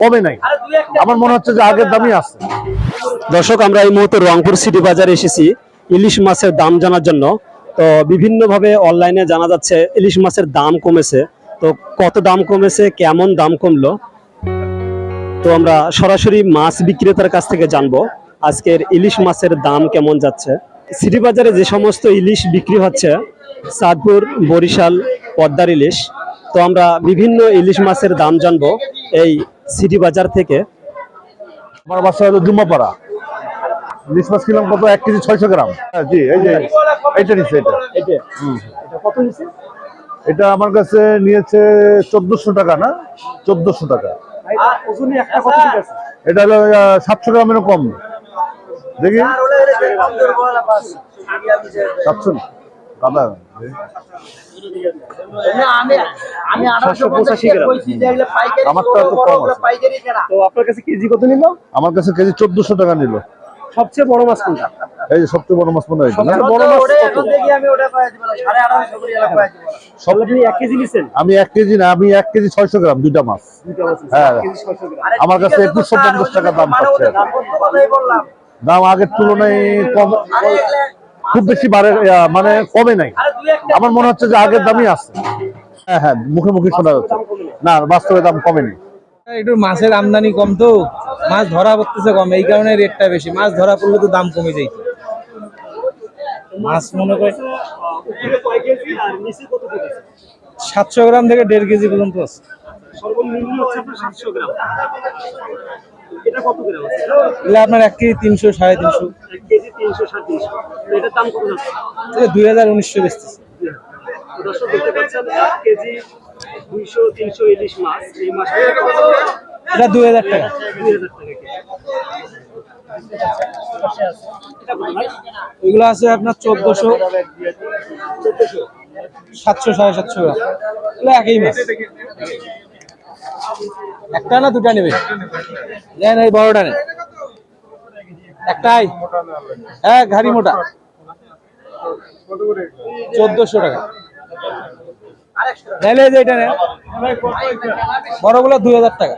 কমে নাই, আমার মনে হচ্ছে যে আগের দামই আছে। দর্শক, আমরা এই মুহূর্তে রংপুর সিটি বাজারে এসেছি ইলিশ মাছের দাম জানার জন্য। তো বিভিন্নভাবে অনলাইনে জানা যাচ্ছে ইলিশ মাছের দাম কমেছে। তো কত দাম কমেছে, কেমন দাম কমলো, তো আমরা সরাসরি মাছ বিক্রেতার কাছ থেকে জানবো আজকের ইলিশ মাছের দাম কেমন যাচ্ছে। সিটি বাজারে যে সমস্ত ইলিশ বিক্রি হচ্ছে, চাঁদপুর, বরিশাল, পদ্মার ইলিশ, তো আমরা বিভিন্ন ইলিশ মাছের দাম জানবো এই সিটি বাজার থেকে। আমার বাসা হলো জুম্মাপাড়া। ইলিশ মাছ কিনলাম কত, 1 কেজি 600 গ্রাম। হ্যাঁ জি, এই যে এইটা নিচ্ছে, এটা কত নিচ্ছে? এটা আমার কাছে নিয়েছে 1400 টাকা, না 1400 টাকা। এটা হলো 700 গ্রামেরও কম, দেখি 700 দাদা। আমারটা তো কম আছে। তো আপনার কাছে কেজি কত নিল? আমার কাছে কেজি 1400 টাকা নিল। সবচেয়ে বড় মাছ কোনটা? এই যে সবচেয়ে বড় মাছ মনে হয় না? বড় মাছ কত? আপনি 1 কেজি নিছেন? আমি 1 কেজি না, আমি 1 কেজি 600 গ্রাম, দুইটা মাছ। হ্যাঁ, আমার কাছে 2150 টাকা দাম পাচ্ছে। দাম আগের তুলনায় কম, খুব বেশি বাড়ে, মানে কমে নাই, আমার মনে হচ্ছে যে আগের দামই আছে। হ্যাঁ হ্যাঁ, মুখে মুখে শোনা যাচ্ছে, না বাস্তবে দাম কমেনি। একটু মাছের আমদানি কম, তো মাছ ধরা পড়তেছে কম, এই কারণে রেটটা বেশি। মাছ ধরা পড়লে তো দাম কমে যায়। মাছ মনে করে 700 গ্রাম থেকে 1.5 কেজি পর্যন্ত আছে। সর্বনিম্ন হচ্ছে আপনার 700 গ্রাম। এটা কত গ্রাম আছে? এগুলো আপনার 1 কেজি 300, 350। 1 কেজি 300, 350। এটার দাম কত যাচ্ছে? 2019 বেচতেছে। তো দর্শক দেখতে পাচ্ছেন 1 কেজি 200, 300 ইলিশ মাছ। এই মাছটা এটা 2000 টাকা। 2000 টাকা কেজি। এটা কত ভাই? এগুলো আছে আপনার 1400, 700, 750 গ্রাম। এগুলো একই মাছ। একটা না দুটা নেবে? নেন, এই বড়টা নেন। একটাই, হ্যাঁ ঘাড়ি মোটা, 1400 টাকা। নাইলে যে এটা নেন, বড়গুলো 2000 টাকা।